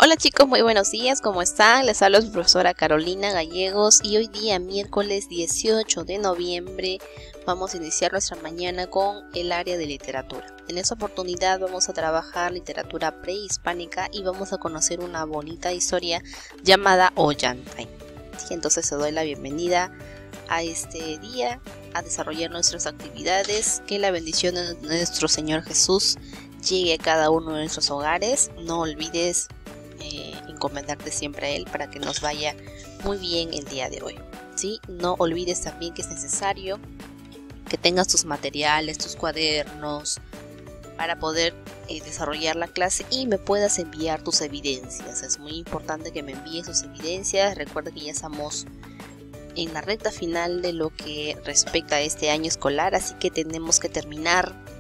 Hola chicos, muy buenos días, ¿cómo están? Les habla su profesora Carolina Gallegos y hoy día, miércoles 18 de noviembre, vamos a iniciar nuestra mañana con el área de literatura. En esta oportunidad vamos a trabajar literatura prehispánica y vamos a conocer una bonita historia llamada Ollantay. Sí, entonces te doy la bienvenida a este día, a desarrollar nuestras actividades, que la bendición de nuestro Señor Jesús llegue a cada uno de nuestros hogares. No olvides encomendarte siempre a Él para que nos vaya muy bien el día de hoy, ¿sí? No olvides también que es necesario que tengas tus materiales, tus cuadernos para poder desarrollar la clase y me puedas enviar tus evidencias. Es muy importante que me envíes tus evidencias. Recuerda que ya estamos en la recta final de lo que respecta a este año escolar, así que tenemos que terminar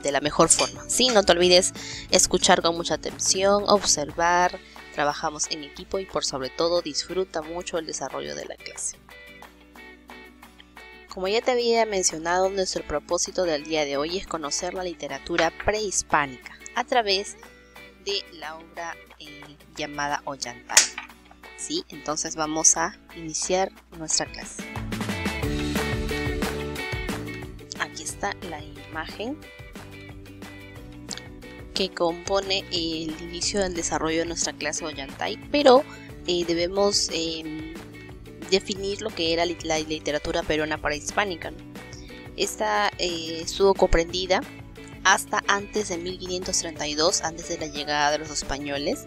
de la mejor forma. Sí, no te olvides escuchar con mucha atención, observar, trabajamos en equipo y por sobre todo disfruta mucho el desarrollo de la clase. Como ya te había mencionado, nuestro propósito del día de hoy es conocer la literatura prehispánica a través de la obra llamada Ollantay. Sí, entonces vamos a iniciar nuestra clase. Aquí está la imagen que compone el inicio del desarrollo de nuestra clase Ollantay, pero debemos definir lo que era la literatura peruana prehispánica, ¿no? Esta estuvo comprendida hasta antes de 1532, antes de la llegada de los españoles,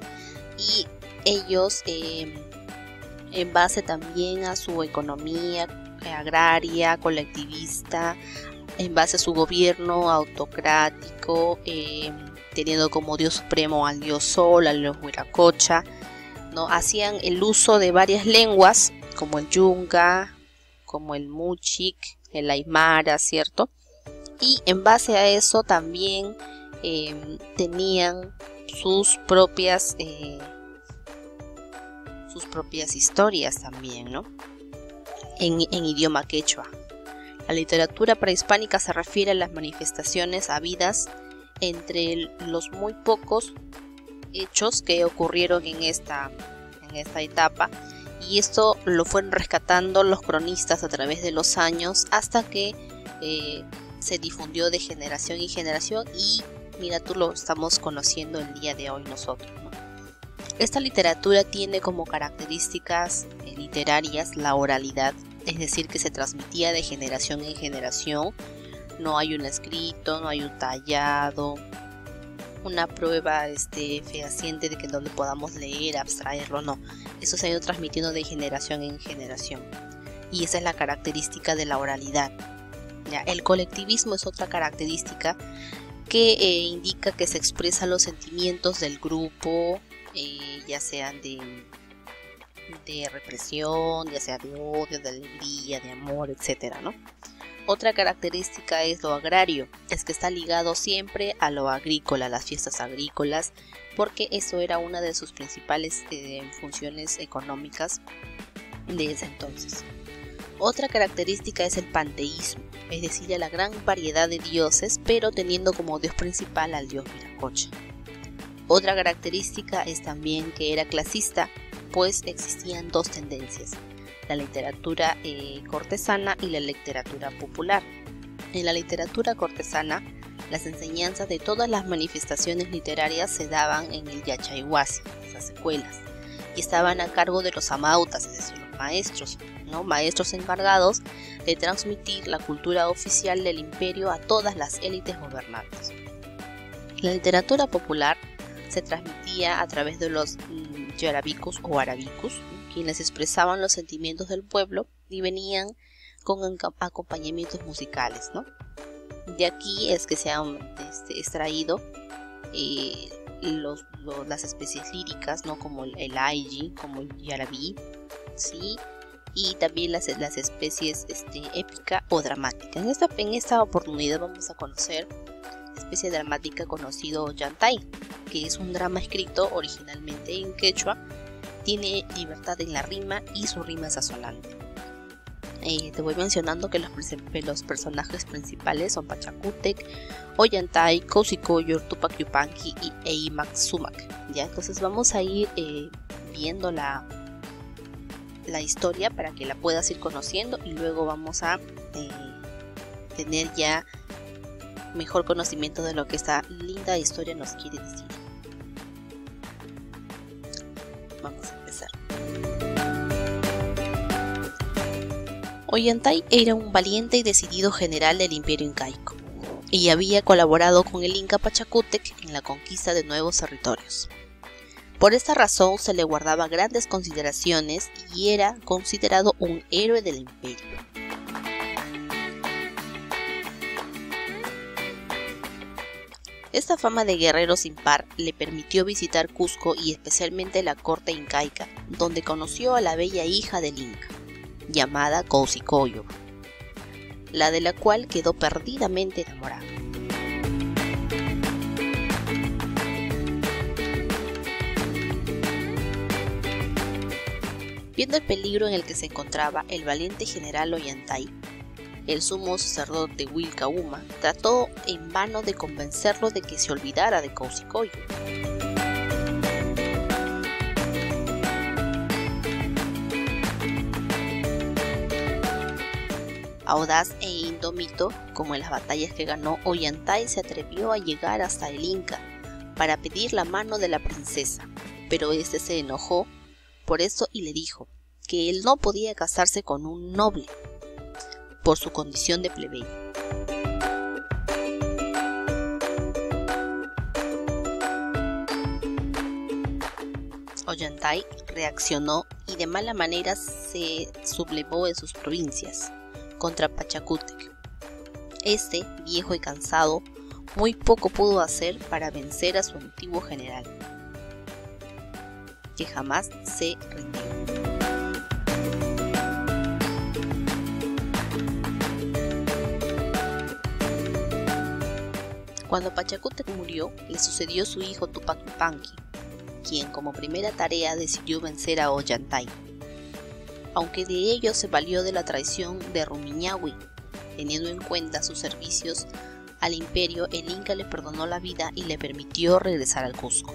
y ellos en base también a su economía agraria, colectivista, en base a su gobierno autocrático, teniendo como dios supremo al dios Sol, al dios Huiracocha, ¿no? Hacían el uso de varias lenguas, como el yunga, como el muchic, el aymara, ¿cierto? Y en base a eso también tenían sus propias historias también, ¿no? En idioma quechua. La literatura prehispánica se refiere a las manifestaciones habidas entre los muy pocos hechos que ocurrieron en esta etapa, y esto lo fueron rescatando los cronistas a través de los años hasta que se difundió de generación en generación, y mira, tú lo estamos conociendo el día de hoy nosotros, ¿no? Esta literatura tiene como características literarias la oralidad, es decir, que se transmitía de generación en generación. No hay un escrito, no hay un tallado, una prueba fehaciente de que no lo podamos leer, abstraerlo, no. Eso se ha ido transmitiendo de generación en generación. Y esa es la característica de la oralidad. ¿Ya? El colectivismo es otra característica que indica que se expresan los sentimientos del grupo, ya sean de represión, ya sea de odio, de alegría, de amor, etcétera, ¿no? Otra característica es lo agrario, es que está ligado siempre a lo agrícola, a las fiestas agrícolas, porque eso era una de sus principales funciones económicas de ese entonces. Otra característica es el panteísmo, es decir, a la gran variedad de dioses, pero teniendo como dios principal al dios Viracocha. Otra característica es también que era clasista, pues existían dos tendencias: la literatura cortesana y la literatura popular. En la literatura cortesana, las enseñanzas de todas las manifestaciones literarias se daban en el Yachayhuasi, esas escuelas, y estaban a cargo de los amautas, es decir, los maestros, ¿no? Maestros encargados de transmitir la cultura oficial del imperio a todas las élites gobernantes. La literatura popular se transmitía a través de los yarabicus o arabicus, quienes expresaban los sentimientos del pueblo y venían con acompañamientos musicales, ¿no? De aquí es que se han extraído las especies líricas, ¿no? Como el aiji, como el yarabí, ¿sí? Y también las especies épica o dramática. En esta oportunidad vamos a conocer la especie dramática conocido Ollantay, que es un drama escrito originalmente en quechua. Tiene libertad en la rima y su rima es asonante. te voy mencionando que los personajes principales son Pachacútec, Ollantay, Caucicoyor, Tupac Yupanqui y Eymack Sumac. ¿Ya? Entonces vamos a ir viendo la historia para que la puedas ir conociendo, y luego vamos a tener ya mejor conocimiento de lo que esta linda historia nos quiere decir. Vamos a empezar. Ollantay era un valiente y decidido general del Imperio Incaico, y había colaborado con el Inca Pachacútec en la conquista de nuevos territorios. Por esta razón se le guardaba grandes consideraciones y era considerado un héroe del imperio. Esta fama de guerrero sin par le permitió visitar Cusco y especialmente la corte incaica, donde conoció a la bella hija del Inca, llamada Caucicoyor, la de la cual quedó perdidamente enamorada. Viendo el peligro en el que se encontraba el valiente general Ollantay, el sumo sacerdote Wilcauma trató en vano de convencerlo de que se olvidara de Caucicoyor. Audaz e indómito, como en las batallas que ganó, Ollantay se atrevió a llegar hasta el Inca para pedir la mano de la princesa, pero este se enojó por eso y le dijo que él no podía casarse con un noble por su condición de plebeyo. Ollantay reaccionó y de mala manera se sublevó en sus provincias contra Pachacútec. Este, viejo y cansado, muy poco pudo hacer para vencer a su antiguo general, que jamás se rindió. Cuando Pachacútec murió, le sucedió su hijo Tupac Yupanqui, quien como primera tarea decidió vencer a Ollantay. Aunque de ello se valió de la traición de Rumiñahui, teniendo en cuenta sus servicios al imperio, el Inca le perdonó la vida y le permitió regresar al Cusco.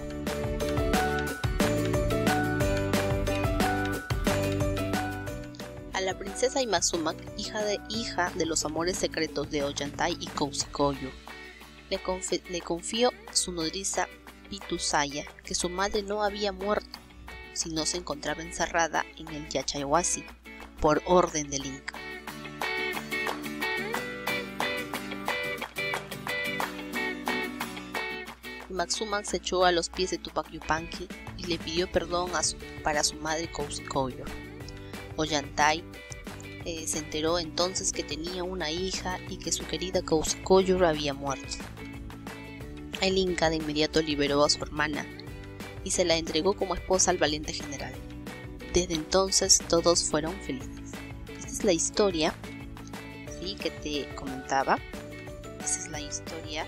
A la princesa Eymack Sumac, hija de los amores secretos de Ollantay y Caucicoyor, le confió su nodriza Pitusaya que su madre no había muerto, sino se encontraba encerrada en el Yachaywasi por orden del Inca. Eymack Sumac se echó a los pies de Tupac Yupanqui y le pidió perdón para su madre Caucicoyor. Ollantay se enteró entonces que tenía una hija y que su querida Caucicoyor había muerto. El Inca de inmediato liberó a su hermana y se la entregó como esposa al valiente general. Desde entonces todos fueron felices. Esta es la historia, ¿sí?, que te comentaba. Esta es la historia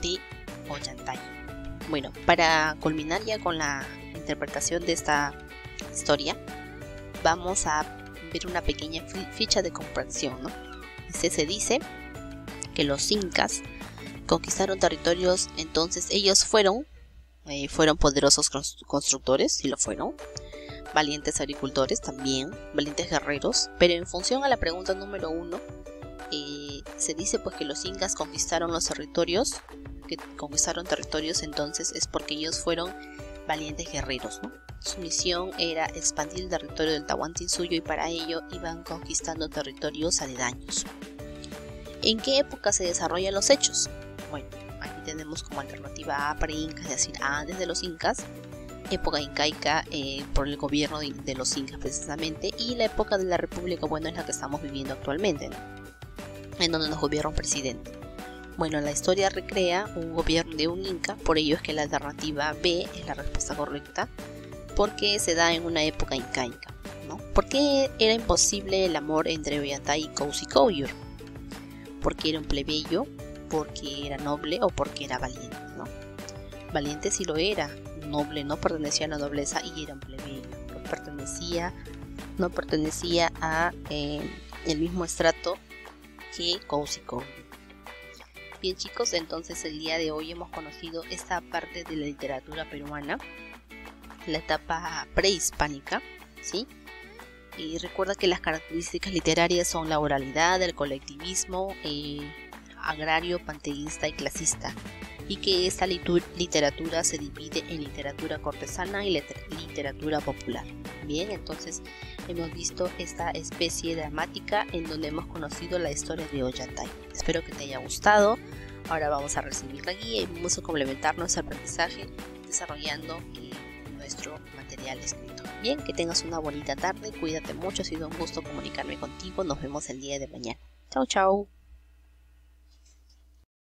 de Ollantay. Bueno, para culminar ya con la interpretación de esta historia, vamos a ver una pequeña ficha de comprensión, ¿no? Se dice que los incas conquistaron territorios, entonces ellos fueron poderosos constructores, sí lo fueron, valientes agricultores también, valientes guerreros, pero en función a la pregunta número 1, se dice pues que los incas conquistaron territorios, entonces es porque ellos fueron valientes guerreros, ¿no? Su misión era expandir el territorio del Tahuantinsuyo y para ello iban conquistando territorios aledaños. ¿En qué época se desarrollan los hechos? Bueno, aquí tenemos como alternativa A pre-incas, es decir, antes de los incas, época incaica por el gobierno de los incas precisamente, y la época de la república, bueno, es la que estamos viviendo actualmente, ¿no?, en donde nos gobierna un presidente. Bueno, la historia recrea un gobierno de un inca, por ello es que la alternativa B es la respuesta correcta, porque se da en una época incaica, ¿no? ¿Por qué era imposible el amor entre Ollantay y Caucicoyor? Porque era un plebeyo, porque era noble o porque era valiente, ¿no? Valiente sí lo era, noble no pertenecía a la nobleza y era un plebeyo, pertenecía no pertenecía a el mismo estrato que Kousikou. Bien chicos, entonces el día de hoy hemos conocido esta parte de la literatura peruana, la etapa prehispánica, ¿sí? Y recuerda que las características literarias son la oralidad, el colectivismo, agrario, panteísta y clasista, y que esta literatura se divide en literatura cortesana y literatura popular. Bien, entonces hemos visto esta especie dramática en donde hemos conocido la historia de Ollantay. Espero que te haya gustado. Ahora vamos a recibir la guía y vamos a complementar nuestro aprendizaje desarrollando nuestro material escrito. Bien, que tengas una bonita tarde, cuídate mucho, ha sido un gusto comunicarme contigo, nos vemos el día de mañana. Chau chau.